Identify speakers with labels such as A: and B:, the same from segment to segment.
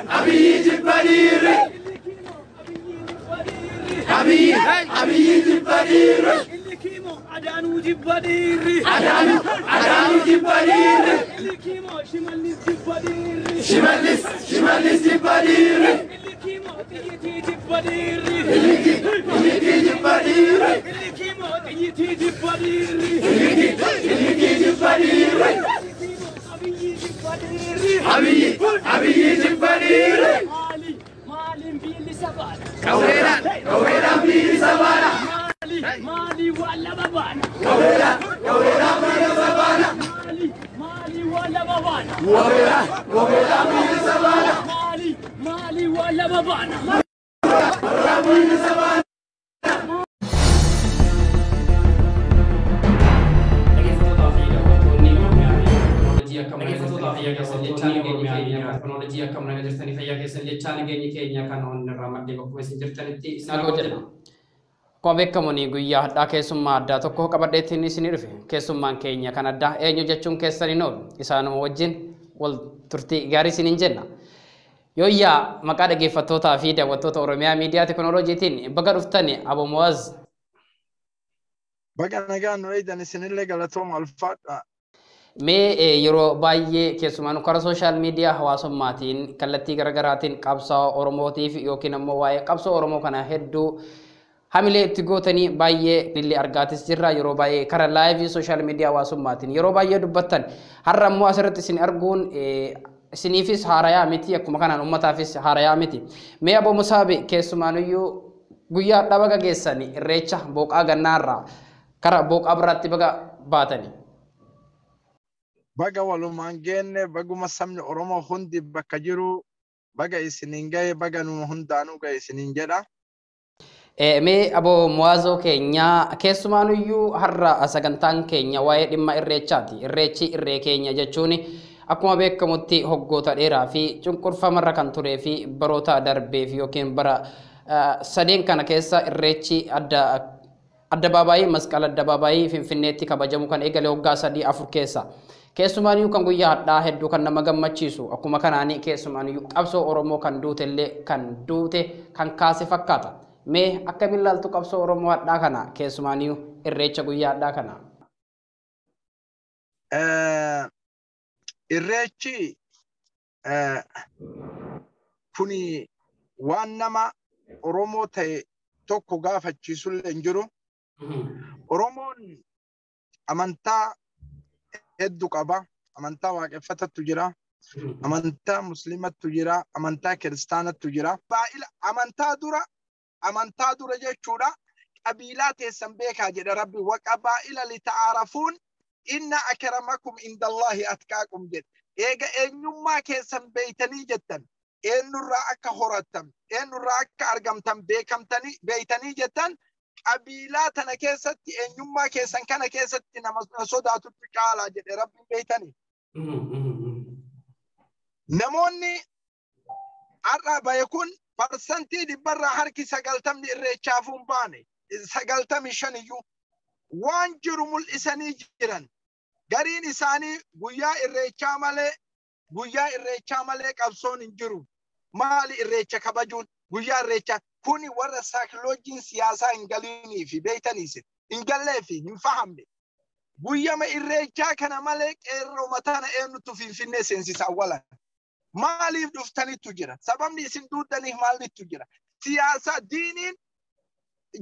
A: أبي جبريل أبي جبريل اللي كيمو أدانو جبريل أدانو جبريل اللي كيمو شماليس جبريل شماليس جبريل اللي كيمو تيجي جبريل اللي جبريل اللي كيمو تيجي جبريل اللي جبريل أبي جبريل مالي بيلي سبانا كويران بيلي سبانا مالي ولا بابانا كويران بيلي سبانا مالي ولا بابانا كويران بيلي سبانا مالي ولا بابانا كويران بيلي سبانا
B: teknolojia kam naga jirtani fayya kesan lechana geenye keenya kan on ramadde bakkuma isin jirtanitti
C: nagoo jedha akkuma beekamu guyyaa hadhaa keessummaa addaa tokko qabadheetiin isin dhufe keessummaan keenya kan addaa eenyu jechuun keessaniin oolu isaanuma wajjin wal turtii gaarii isiniin jenna yooyyaa maqaa dhaggeeffattootaa fi daawwattoota Oromiyaa miidiyaa teknooloojiitiin baga dhuftani Abo Mu'az
D: baga nagaan nu eedan isinillee galatooma alfaadha
C: mee yeroo baay'ee keessumaan karaa sooshaal miidiyaa hawaasummaatiin kallattii garaagaraatiin qabsoo Oromootiif yookiin ammoo waa'ee qabsoo Oromoo kana hedduu hamilee itti gootanii baay'ee illee argaatis jirra yeroo baay'ee karaa laayivii sooshaal miidiyaa hawaasummaatiin yeroo baay'ee dubbattan har'a ammoo asirratti isin arguun isiniifis haarayaa miti akkuma kanaan uummataafis haarayaa miti mee Abo Musaabi keessumaanuyyuu guyyaa hadhaa baga geessanii irreecha booqaa gannaarraa karaa booqaa biraatti baga baatanii
D: baga walumaan geenne baguma sabni Oromoo hundi bakka jiru baga isiniin gahe baga nu hundaanuu gahe isiniin jedha.
C: Mee Abo Mu'aazoo keenya keessumaanuyyuu har'a sagantaan keenya waa'ee dhimma irreechaati. Irreechi irree keenya jechuun akkuma beekamutti hoggoota dheeraa fi cunqurfamarra kan turee fi baroota darbeef yookiin bara sadeen kana keessa irreechi addabaabaayii masqala addabaabaayii Finfinneetti kabajamu kan eegale waggaa 3-4 keessa. Keessumaaniyyuu kan guyyaa hadhaa hedduu kan nama gammachiisu akkuma kanaanii keessumaaniyyuu qabsoo Oromoo kan duute kan kaase fakkaata. Mee akkamiin ilaaltu qabsoo Oromoo hadhaa kana keessumaaniyyuu irreecha guyyaa hadhaa kana?
D: Irreechi kuni waan nama Oromoo ta'e tokko gaafachiisullee hin jiru. Oromoon amantaa hedduu qaba. Amantaa waaqeffatatu jira. Amantaa musliimattu jira. Amantaa kiristaanattu jira. Baay'ila amantaa dura jechuudha. Qabiilaa teessan beekaa jedha Rabbi. Waqabaa'ila lita'aarafuun inna akramakum indallahi atqaakum jedhe. Eega eenyummaa keessan beeytanii jettan. Eenyurraa akka horattan. Eenyurraa akka argamtan beeytanii jettan. Qabiilaa tana keessatti eenyummaa keessan kana keessatti nama sodaatutti caalaa jedhe Rabbiin beeytanii. Namoonni har'a bahe kun parsantii 100 harki 90 irreechaafuun baane 95 iyyuu waan jiru mul'isanii jiran. Gariin isaanii guyyaa irreechaa malee qabsoon hin jiru. Maali irreecha kabajuun guyyaa irreechaa kuni warra saayikiloojiin siyaasaa hin galiinii fi beeytaniis hin gallee fi hin fahamne. Guyyama irreechaa kana malee qeerroo mataana eenyutu Finfinnee seensisa awwalan. Maaliif dhuftanittu jira? Sababni isin duudaniif maaltu jira? Siyaasa diiniin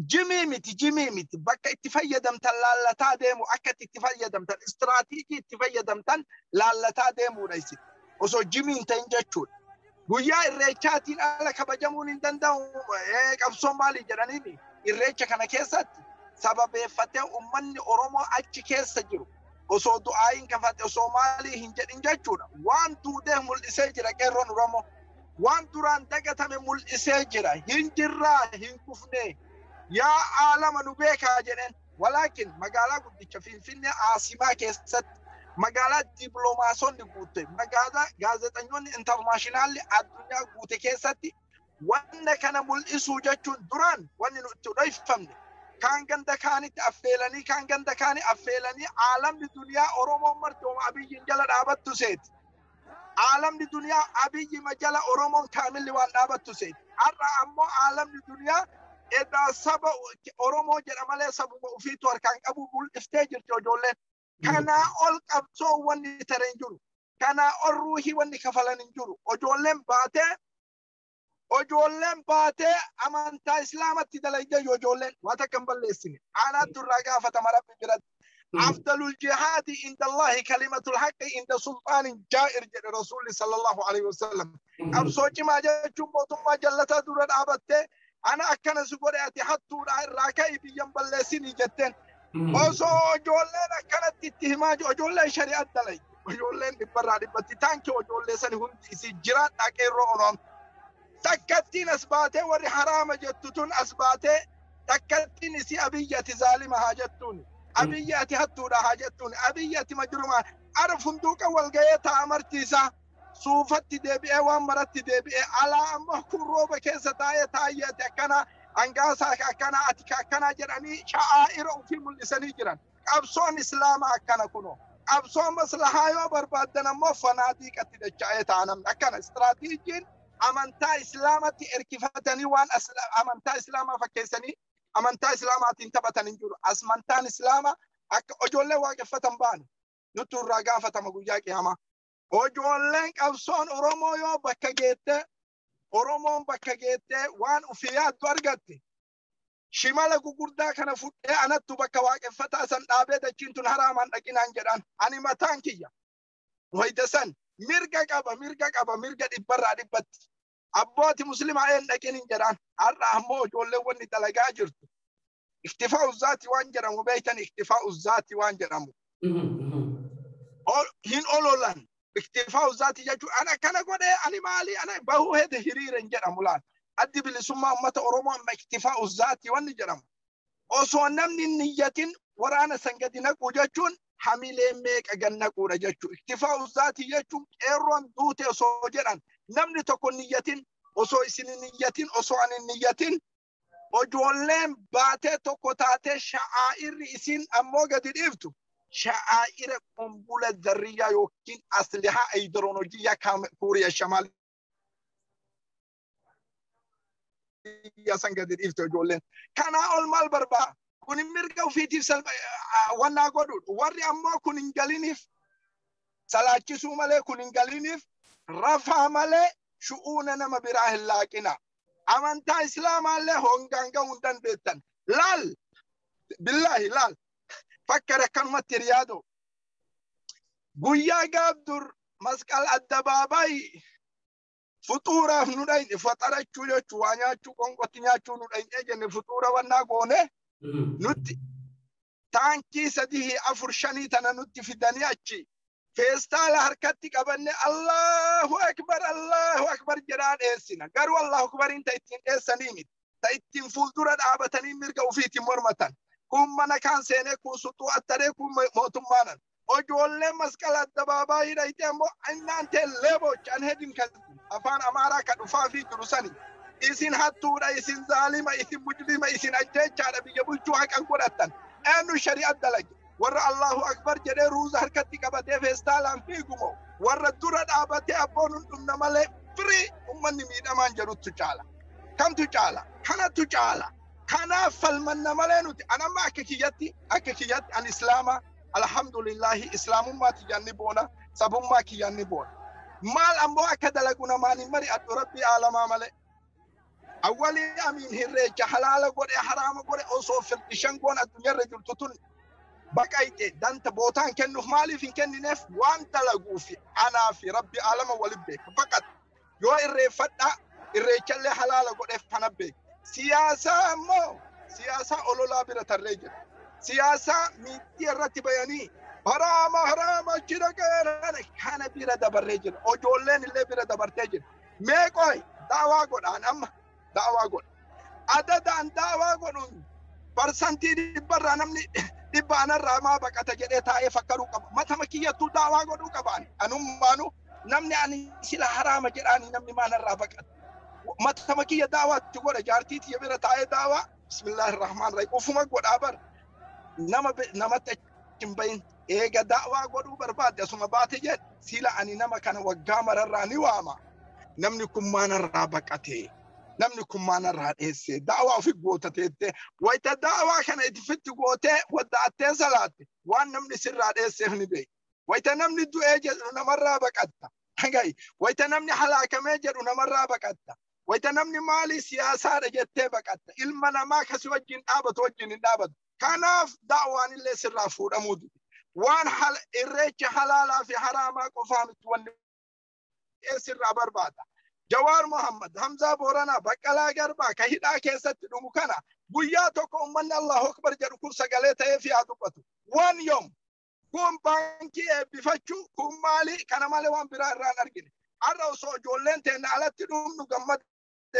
D: jimii miti bakka itti fayyadamtan laallataa deemu akka itti fayyadamtan istiraatiijii itti fayyadamtan laallataa deemuudha isin osoo jimiin ta'in jechuudha. Guyyaa irreechaatiin ala kabajamuun hin danda'u. Qabsoon maali jedhaniini irreecha kana keessatti sababeeffatee uummanni Oromoo achi keessa jiru osoo du'aayin kafate osoo maalii hin jedhin jechuudha. Waan duudee mul'isee jira qeerroon Oromoo. Waan duraan dagatame mul'isee jira. Hin jirraa hin kufnee. Yaa aalama nu beekaa jedhen. Walaakin magaalaa guddicha Finfinnee Aasimaa keessatti magaalaa dippiloomaasonni guute magaalaa gaazexeessonni intarnaashinaali addunyaa guute keessatti wanna kana mul'isuu jechuun duraan wanni nuti dhayfamne kan ganda kaanitti affeelanii aalamni duniyaa Oromoo marti Abiyyiin jala dhaabattu seeti. عالم الدنيا أبي مجال أورومون كامل وانابت تسيد أرى أمو عالم الدنيا إذا سبا أورومو جرمالي سبا وفي توركان أبو بول إفتاجر جوجولين كان أول قبصو واني ترنجرو كان الروحي واني كفلان انجرو وجولين باتي أمانتا إسلامة تدلجة جوجولين واتكمبل لسني أنا تراجع فتمرب برد أفضل الجهاد عند الله كلمة الحق عند سلطان جائر رسول صلى الله عليه وسلم أبصوتي ما جاء ثم جلتا دوران أبته أنا أكن سقوري حتى راكاي بيجنبل لسني جتن وصو جولين كانت اتهامات جولين شريعة دلي جولين ببراد بتتانك جولين سنهم سجرات أكيرو أنهم تكتين أسباته وري حرام جتتون أسباته تكتين سي أبية ظالمة هاجتون أبية هتورا هاجتون أبية مجرمة أعرف فندوق والجاية أمرتيسا صوفت دبئة ومرت دبئة على أمه كروبة كيسة تاية كنا أنجاسا كنا أتكا كنا جراني شعائر في ملساني جران أبصون إسلام كنا كنو أبصون مصلحة يوبربادنا مفنادي كتدجاية عنام كنا استراتيجين أمانتا إسلامتي إركفتني وان أمانتا إسلاما فكيسني أمانتا إسلامات انتبتني نجور أسمانتا إسلاما أجولي واقفتن بان نتور راقافة مقوجاكي هما أجولي أبصون أرومو يو بكاقيت أرومو بكاقيت وان أفيات دوارغتي شمال قردا كان فوت أنا تبكا واقفتا سن آبيدا جنتون حرامان لكن أنجران أني متانكيا ويدسن mirga qaba mirga dibbarra dibbat abbooti muslima een dhakin jiran arrahmo jolle wonni dalagaa jirtu iktifaa uzati waan jedhamu beeytan iktifaa uzati waan jedhamu hin ololan iktifaa uzati jechu ana kana godhe ani maali ana bahu hede hiriiren jedhamu laan addi bilisummaa ummata oromoo amma iktifaa uzati wanni jedhamu osoo namni niyyatin waraana sangadina qujachuun حميلين ميك أجنّا كورا جتشو اكتفاء الذاتي جتشو إيرون دوتي أصو جران نمني تكون نيّتين أصو إسن نيّتين أصو عن النيّتين وجولين باتي تكوتاتي شعائر إسن أموغا دي إفتو شعائر قنبلة ذرية يوكين أسلحة أيدرونوجية كوريا الشمال يا سنجا دي إفتو جولين كان أول مال بربا كوني مرقا وفيتي سلبا وانا قدود واري أما كوني نجالينيف سلاكي سومالي كوني نجالينيف رفع مالي شؤوننا مبراه اللاكنا أمانتا إسلام الله هونغانغا وندن بيتن لال بالله لال فكر كان ماتريادو قويا قابدر مسكال الدباباي فطورة نودين فترة چولو چوانيا چو كونغوتينيا چو نودين اجن فطورة وانا قونه نوتي تانكي سديه أفرشاني تنا نوتي في دنياتي فيستال حركتي قبلني الله أكبر جران إيسنا قالوا الله أكبر انت اتين إيسانيمي تايتين فولدورة عابتاني مرقا وفيتي مرمتان كم منا كان سيني كون سطو أتري كون موتم مانا وجولي مسكالة دبابا هيدا مو عنا انت الليبو جان هدين كذب أفان أمارا كدفا في جرساني إسين هاتورا إسين ظالمة إسين مجرمة إسين أجيج عربي يبول جوحك أنقراتان أنو شريعة دلج ورى الله أكبر جري روز حركتي كبتي فيستالان فيكمو ورى الدورة عبتي أبون نمالي فري أمني ميد أمان جرود تجالا كم تجالا كان تجالا كان فالمن نمالي نوتي أنا ما أككياتي عن إسلاما الحمد لله إسلام ما تجانبونا سبب ما كيانبونا مال أمبو أكدلقنا ماني مري أدربي عالما مالي أولي أمين هرّيك حلال قولي حرام قولي أصو في الإشان قوان الدنيا رجل تطن بقايتي دانت بوتان كنو مالي فين كني نف وانت لقو في أنا في ربي عالم ولبك فقط يو إرّي فتح إرّيك اللي حلال قولي فنبك سياسة مو سياسة أولولا برة الرجل سياسة ميتي الرتب يعني حرام جرق كان برة دبر رجل أجولين اللي برة دبر تجل ميكوي دعوة قول أنا أما دعوة قول عدد عن دعوة قول برسنتي دبر نمني دبانا راما بقى تجري تاي فكروا ما تمكية تو دعوة قول كبان أنو مانو نمني أني سلا حرام جراني نمني ما نرى بقى ما تمكية دعوة تقول جارتي تيبرة تاي دعوة بسم الله الرحمن الرحيم وفما قول أبر نما تجمبين إيجا دعوة قول برباد يسمى باتجد sila ani nama kana waggaa mararraa ni waama. Namni kun maanarraa baqatee, namni kun maanarraa dheessee, daawaa ofii gootateettee, wayita daawaa kana itti fitti gootee wadda'attee salaatte waan namni sirraa dheesseef ni beeku. Wayita namni du'ee jedhu namarraa baqatta. Hagayi wayita namni halaakamee jedhu namarraa baqatta. Wayita namni maalii siyaasaadha jettee baqatta. Ilma namaa kasi wajjin dhaabatu wajjin hin dhaabatu. Kanaaf daawaan illee sirraa fuudhamuu dide. Waan irreecha halaalaa fi haraamaa qofaa miti wanni sirraa barbaada. Jawaar Muhammad, Hamzaa Booranaa, Baqqalaa Garbaa ka hidhaa keessatti dhumu kana guyyaa tokko ummanni Allahu Akbar jedhu kun sagalee ta'ee fi haa dubbatu. Waan yoom kun baankii eebbifachuu kun maali kana malee waan biraa irraan argine. Har'a osoo ijoolleen teenne alatti dhumnu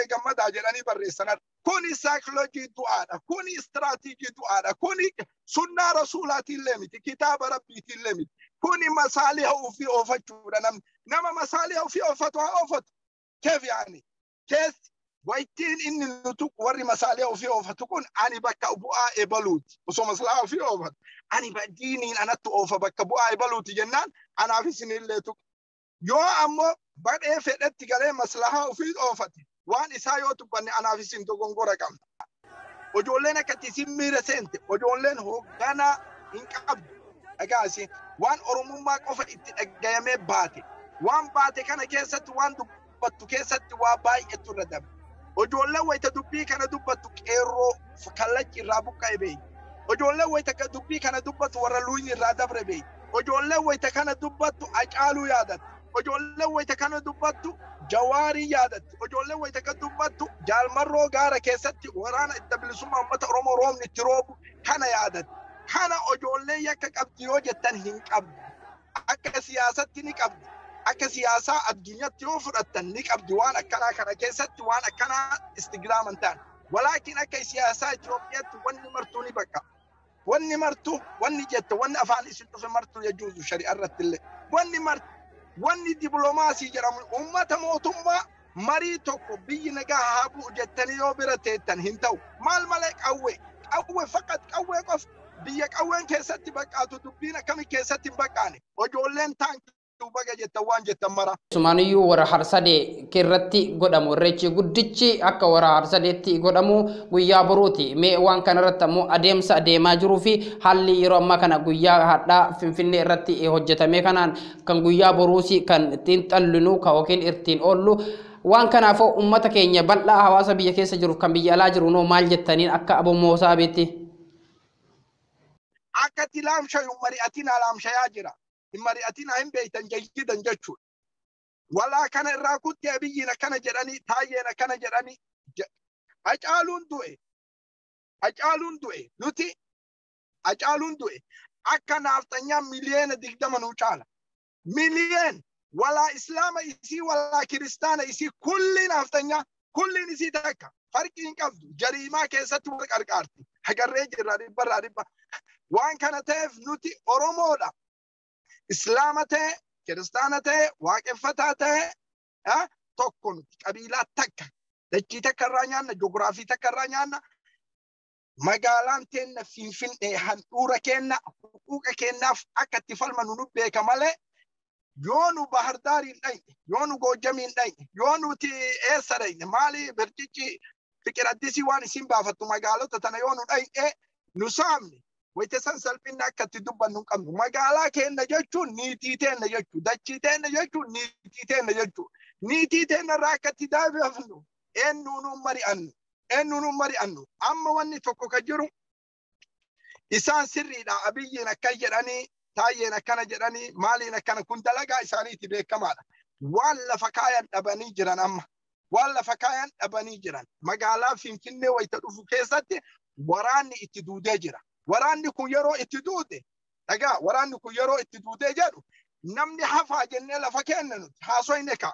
D: gammadaa jedhanii barreessan. Kuni saayikoloojii du'aadha. Kuni istiraatiijii du'aadha. Kuni sunnaa rasuulaatillee miti. Kitaaba rabbiitillee miti. Kuni masaaliha ofii oofachuudha namni. Nama masaaliha ofii oofatu haa oofatu. Keef yaani. Kees wayittiin inni nutu warri masaaliha ofii oofatu kun ani bakka bu'aa ebaluuti. Osoo maslahaa ofii oofatu. Ani diiniin anatti oofa bakka bu'aa ebaluuti jennaan anaaf isinillee tuqu. Yoo ammoo badhee fedhetti galee maslahaa ofii oofate. Waan isaa yoo tubbanne anaaf isin dogongora qabna. Ijoolleen akkatti isin miira seente, ijoolleen hoogganaa hin qabdu. Dhagaasi waan oromummaa qofa itti dhagayamee baate. Waan baate kana keessatti waan dubbattu keessatti waa baay'eetu irra dabre. Ijoolleen wayita dubbii kana dubbattu qeerroo kallachi irraa buqqa'e beeyi. Ijoolleen wayita dubbii kana dubbattu warra luunyi irraa dabre beeyi. Ijoolleen wayita kana dubbattu Hacaaluu yaadatti. Ijoolleen wayita kana dubbattu Jawaarii yaadatti. Ijoolleen wayita kana dubbattu Jaalmarroo gaara keessatti waraana itti bilisummaa uummata Oromoo roobni itti roobu kana yaadatti. Kana ijoolleen yakka qabdi yoo jettan hin qabdu. Akka siyaasatti ni qabdi. Akka siyaasaa addunyaatti yoo fudhattan ni qabdi. Waan akkanaa kana keessatti waan akkanaa istigiraaman ta'an. Walaakin akka siyaasaa Itoophiyaatti wanni martuu ni bakka. Wanni martuu, wanni jette, wanni afaan isin dhufe martuu yajuuzu shari'a irratti illee. Wanni martuu. Wanni dippiloomaasii jedhamu uummata mootummaa marii tokko biyyi nagaa haa bu'u jettanii yoo bira teettan hin ta'u. Maal malee qawwee faqat qawwee qofa biyya qawween keessatti baqqaatu dubbiin akkamii keessatti hin baqqaane. Ijoolleen taankii baga jettan waan jettan mara.
C: Sumaaniyyuu wara harsadee irratti godhamu irreechi guddichi akka wara harsadeetti godhamu guyyaa boruuti. Mee waan kana irratti ammoo adeemsa adeemaa jiruu fi haalli yeroo ammaa kana guyyaa hadhaa Finfinnee irratti hojjetame kanaan kan guyyaa boruusi kan ittiin xallinu kan yookiin ittiin oollu waan kanaafuu uummata keenya bal'aa hawaasa biyya keessa jiru kan biyya alaa jiru noo maal jettaniin akka Aboo Moosaa beetti.
D: Akka tilaamshayu mari'atiin alaamshayaa jira. Mari'atiin hin beeytan jayyidan jechuudha. Walaa kana irraa kutti abiyyiin akkana jedhanii taayyeen akkana jedhanii Hacaaluun du'e nuti Hacaaluun du'e akka naaftanyaa miliyoona 20 nuu caala. Miliyoon walaa islaama isii walaa kiristaana isii kulli naaftanyaa kulliin isii takka farqii hin qabdu jariimaa keessatti wal qarqaarti. Hagarree jirra dhibbarraa dhibba. Waan kana ta'eef nuti Oromoodha. Islaama ta'e, kiristaana ta'e, waaqeffataa ta'e tokko nuti qabiilaa takka dachii takka irraa nyaanna, joogiraafii takka irraa nyaanna. Magaalaan teenna Finfinnee handhuura kenna, huquuqa kennaaf akka itti falmannu nu beeka malee yoo nu Bahardaariin dhayne, yoo nu Goojjamiin dhayne, yoo nuti eessa dhayne maali Bircichi Fiqir Addisii waan isin baafattu magaalota tana yoo nu dhayne nu saamne. Wayita san salphinna akka itti dubbannu hin qabnu. Magaalaa kenna jechuun niitii teenna jechuudha. Dachii teenna jechuun niitii teenna jechuudha. Niitii teenna irraa akka itti daabifnu eenyuun mari'annu. Amma wanni tokko kan jiru isaan sirriidha. Abiyyiin akkan jedhanii, taayyeen akkana jedhanii, maaliin akkana kun dalagaa isaaniiti beekamaadha. Waan lafa kaayan dhabanii jiran amma. Waan lafa kaayan dhabanii jiran. Magaalaa Finfinnee wayita dhufu keessatti waraanni itti duudee jira. Waraanni kun yeroo itti duude, dhagaa waraanni kun yeroo itti duudee jedhu namni hafaa jennee lafa kenne nuti haasoyne ka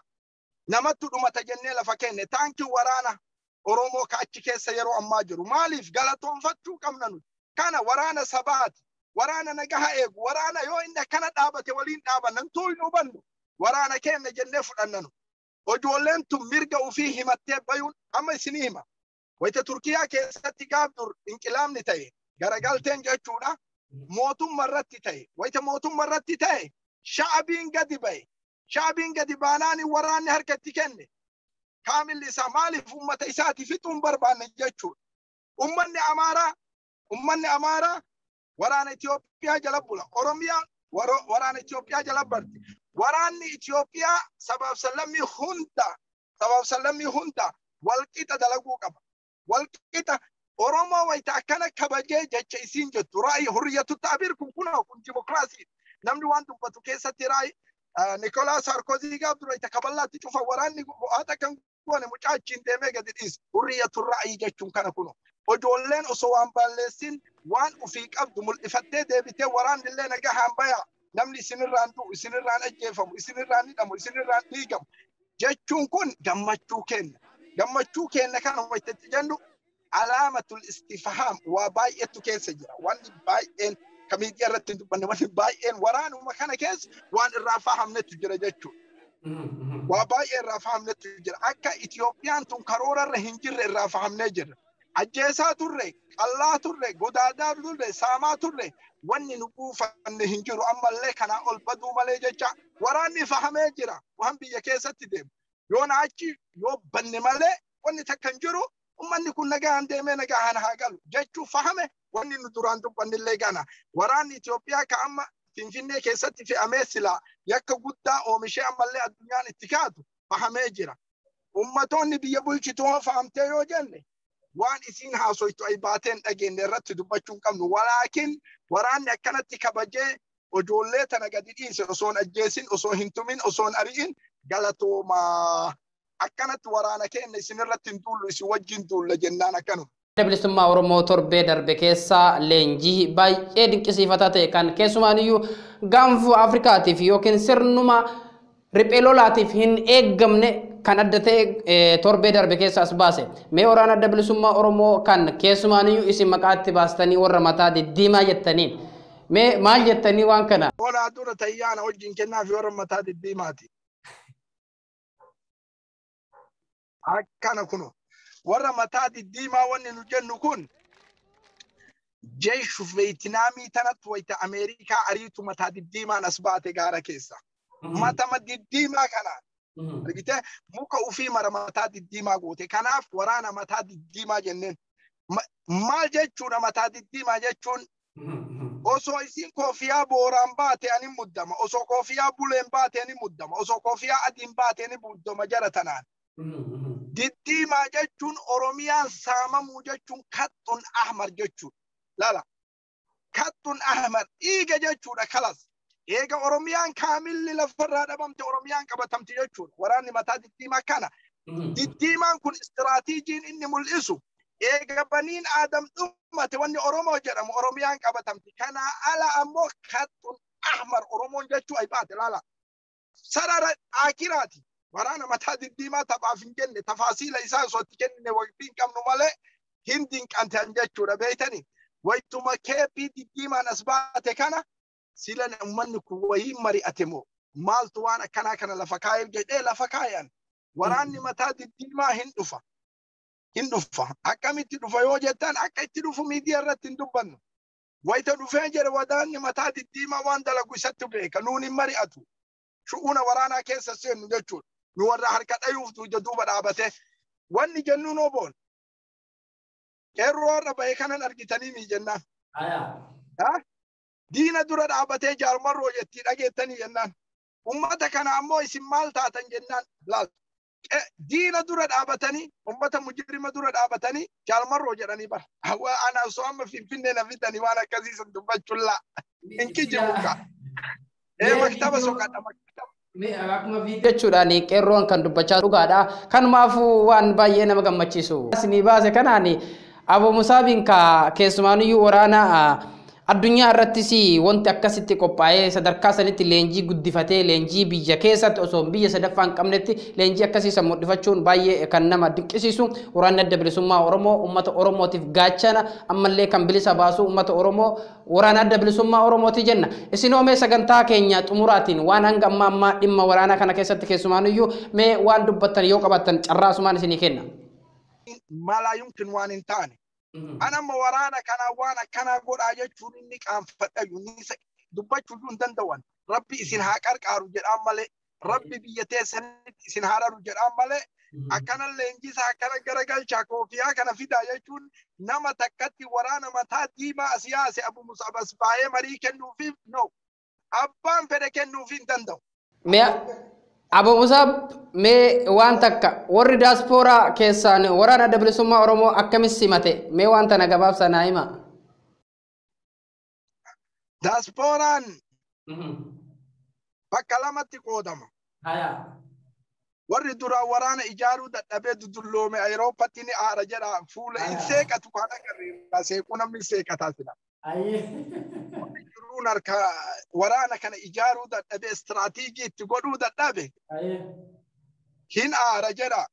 D: namatti dhumata jennee lafa kenne taankii waraana Oromoo kaachi keessa yeroo ammaa jiru maaliif galatoonfachuu qabna nuti kana waraana sabaati waraana nagaha eegu waraana yoo inni akkana dhaabate waliin dhaabannan tuu hin hubannu waraana kenne jennee fudhannanu ijoolleen tun mirga ofii himattee bayuun amma isinii hima wayita Turkiyaa keessatti gaaf dur inqilaabni ta'e garagalteen jechuudha mootummaa irratti ta'e wayita mootummaa irratti ta'e sha'abiin gadi ba'e. Sha'abiin gadi baanaani waraanni harkatti kenne. Kaamilli isaa maaliif ummata isaati fixuun barbaanne jechuudha. Ummanni Amaaraa waraana Itoophiyaa jala bula. Oromiyaan waraana Itoophiyaa jala barti. Waraanni Itoophiyaa sabaaf sallammii hunda walqixa dalaguu qaba. Walqixa Oromoo wayita akkana kabajee jecha isiin jettu raa'ii hurriyatu ta'bir kun dimokiraasii. Namni waan dubbatu keessatti raa'ii Nicolas Sarkozy gaaf dura ita kaballaatti cufa waraanni haata kan goone mucaa achiin deemee gadi dhiise. Hurriyatu raa'ii jechuun kana kuno. Ijoolleen osoo waan balleessin waan ufii qabdu mul'ifattee deebitee waraanni illee nagahaan bayaa. Namni isinirraan du'u, isinirraan ajjeefamu, isinirraan hidhamu, isinirraan dhiigamu. Jechuun kun gammachuu kenna. Gammachuu kenna kana wayitatti jennu alaamatul istifhaam waa baay'eetu keessa jira. Wanni baay'een kamiidiyaa irratti dubbanne wanni baay'een waraanuma kana keessa waan irraa fahamnetu jira jechuudha. Waa baay'ee irraa fahamnetu jira. Akka Itoophiyaan tun karoorarra hin jirre irraa fahamnee jirra. Ajjeesaa turre, qallaa turre, godaadaa turre, saamaa turre wanni nu buufanne hin jiru ammallee kanaa ol baduu malee jecha waraanni fahamee jira. Waan biyya keessatti deemu. Yoo naachi yoo banne malee wanni takka hin jiru ummanni kun nagaan deemee nagaan haa galu jechuu fahame wanni nu duraan dubbannillee gana. Waraanni Itoophiyaa ka amma Finfinnee keessatti fe'amee silaa yakka guddaa oomishee ammallee addunyaan itti kaatu fahamee jira. Ummatoonni biyya bulchitoon fahamtee yoo jenne waan isiin haasoytu ay baateen dhageenye irratti dubbachuun qabnu. Walaakin waraanni akkanatti kabajee ijoollee tana gadi dhiise osoon ajjeesin, osoo hin tumin, osoon ari'in galatooma. Akkanatti waraana keenya isinirratti hin duullu isin wajjin duulla jennaan akkanuma.
C: Bilisummaa Oromoo torbee darbe keessa leenjii baay'ee dinqisiifataa ta'e kan keessumaaniyyuu gaanfa Afrikaatiif yookiin sirnuma riphee lolaatiif hin eeggamne kan adda ta'e torbee darbe keessa as baase. Mee waraana adda bilisummaa Oromoo kan keessumaaniyyuu isin maqaatti baastanii warra mataa diddiimaa jettaniin. Mee maal jettanii waan kana?
D: Walaa dura tayyaana wajjin kennaafi warra mataa diddiimaati. Akkana kuno warra mataa diddiimaa wanni nu jennu kun jeeshu Veetinaamii tanatti wayita Ameerikaa ariitu mataa diddiimaan as baate gaara keessa. Matama diddiimaa kanaan argite muka ufii mara mataa diddiimaa goote. Kanaaf waraana mataa diddiimaa jenneen. Maal jechuudha mataa diddiimaa jechuun? Osoo isin koofiyaa booraan baate ani muddama. Osoo koofiyaa buleen baate ani muddama. Osoo koofiyaa adiin baate ani muddama jara tanaan. Diddiimaa jechuun Oromiyaan saamamuu jechuun kaxxun ahmar jechuudha. Lala. Kaxxun ahmar dhiiga jechuudha kalas. Eega Oromiyaan kaamilli lafarraa dhabamte Oromiyaan qabatamti jechuudha. Waraanni mataa diddiimaa kana. Diddiimaan kun istiraatiijiin inni mul'isu. Eega baniin Aadam dhumate wanni Oromoo jedhamu Oromiyaan qabatamti. Kanaa ala ammoo kaxxun ahmar Oromoon jechuu ay baate lala. Sarara akiraati. Waraana mataa diddiimaa taphaaf hin jenne tafaasiila isaa osoo itti kennine waqtiin qabnu malee hin dinqantan jechuudha beeytanii. Wayituma keeppii diddiimaan as baate kana sila ummanni kun wayii mari'ate moo maaltu waan akkanaa kana lafa kaa'eef jedhee lafa kaayan. Waraanni mataa diddiimaa hin dhufa. Hin dhufa. Akkamitti dhufa yoo jettan akka itti dhufu miidiyaa irratti hin dubbannu. Wayita dhufee jedhe waraanni mataa diddiimaa waan dalagu isatti beeka nuun hin mari'atu. Shu'uuna waraanaa keessa seennu jechuudha. Nu warra harka dhayuuf duuba dhaabate wanni jennuun oboon qeerroo warra bahee kanan argitanii mi jennaan. Diina dura dhaabatee jaarmarroo jettii dhageettanii jennaan. Ummata kana ammoo isin maal taatan jennaan. Diina dura dhaabatanii ummata mujrima dura dhaabatanii jaarmarroo jedhanii bara. Ana osoo amma Finfinnee na fidanii waan akkasiisan dubbachuun laa. Inki jiruuka. Maktaba soqaadha maktaba.
C: Jechuudhaan qeerroon kan dubbachaa dhugaadha. Kanumaafuu waan baay'ee nama gammachiisu. Isinii baase kanaan Abo Musaabiin keessumaaniyyuu waraana addunyaa irrattis wanti akkasitti qophaa'ee sadarkaa sanitti leenjii guddifatee leenjii biyya keessatti osoo biyya sadaffaa hin qabnetti leenjii akkasii sammuu dhifachuun baay'ee kan nama dinqisiisu. Waraanni adda bilisummaa Oromoo uummata Oromootiif gaachana ammallee kan bilisa baasu uummata Oromoo waraana adda bilisummaa Oromooti jenna. Isin oomee sagantaa keenya xumuraatiin waan hanga ammaa dhimma waraanaa kana keessatti keessumaaniyyuu mee waan dubbattan yoo qabattan carraa asumaan isinii kenna.
D: Mala yumkin waan hin taane. Anamma waraana kana waan akkana godhaa jechuun inni qaanfadhayu ni dubbachuu hin danda'an. rabbi isin haa qarqaaru jedhaan malee rabbi biyya teessanitti isin haa dharu jedhaan malee akkana leenjisa akkana garagalchaa koofiyaa kana fidaa jechuun nama takkatti waraana mataa diimaa siyaase Abu Musab baay'ee marii kennuufiif no abbaan fedhe kennuuf hin danda'u.
C: Abu Musab mee waan takka warri diaspora keessaan waraana adda bilisummaa Oromoo akkamitti simate mee waan tana gabaabsa naa hima.
D: Diasporaan bakka lamatti qoodama. Warri duraan waraana ijaaruu dadhabee dudulloome Awurooppaatti ni aara jedha fuula hin seeqatu kan agarra seequu namni seeqataa sila. Jiruun harka waraana kana ijaaruu dadhabee istiraatiijii itti godhuu dadhabe hin aara jedha.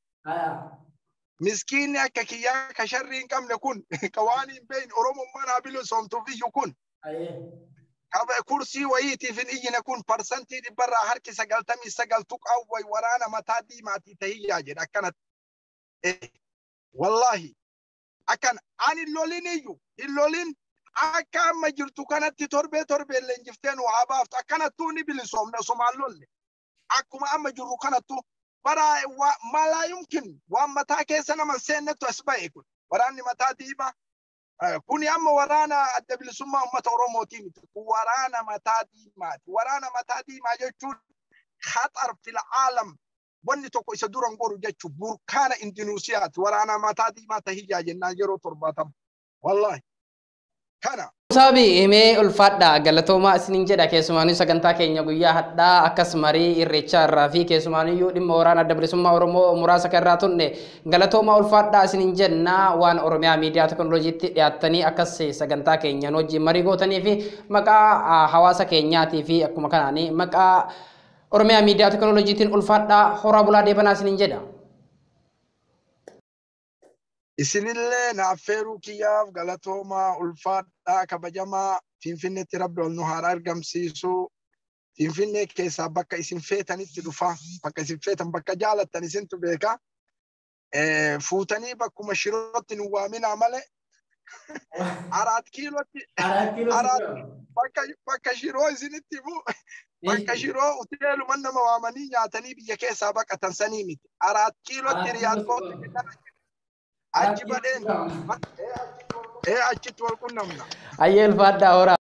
D: Miskiinni akka kiyyaa ka sharrii hin qabne kun ka waan hin beekne Oromummaan haa bilisoomtuuf iyyu kun kaba kursii wayiitiif hin iyyine kun parsantii dhibbarraa harki 99 tuqawway waraana mataa diimaatii tahiyyaa jedha akkanatti. Wallaahi akkan ani lolin iyyu hin lolin akka amma jirtu kanatti torbee leenjifteen waa baaftu akkanattuu ni bilisoomne osumaan lolle akkuma amma jirru kanattu bara malaa yumkin waan mataa keessa naman seennettu as ba'e kun waraanni mataa diimaa kuni amma waraana adda bilisummaa uummata Oromootii miti waraana mataa diimaati. Waraana mataa diimaa jechuun khatar fil aalam wanni tokko isa duran goru jechuun burkaana Indunuusiyaati. Waraana mataa diimaa tahiyyaa jennaan yeroo 70 wallahi kana.
C: Sabi ime ulfadha galatooma isinin jedha keessumaanii sagantaa keenya guyyaa hadhaa akkas marii irreechaa irraa fi keessumaanii dhimma waraana adda bilisummaa Oromoo muraasa irraa tunne galatooma ulfadha isinin jenna waan Oromiyaa miidiyaa teknooloojiitti dhiyaattanii akkas sagantaa keenya wajjin marii gootanii fi maqaa hawaasa keenyaatii fi akkuma kanaanii maqaa Oromiyaa miidiyaa teknooloojiitiin ulfadha horaa bulaa deebanaa isinin jedha.
D: Isinillee naafeeruu kiyyaaf galatooma ulfaadhaa kabajamaa Finfinneetti rabbi ol nu haa argamsiisu. Finfinnee keessaa bakka isin feetanitti dhufa bakka isin feetan bakka jaalattan isintu beeka. Fuutanii bakkuma shirootti nu waaminaa malee araat kiilootti bakka shiroo isinitti himu bakka shiroo uteeluman nama waamanii nyaatanii biyya keessaa baqatan sanii miti. Araat kiilootti riyaadkootti achi badeen achitti wal qunnamna.
C: Ayyeel faddaa horaa.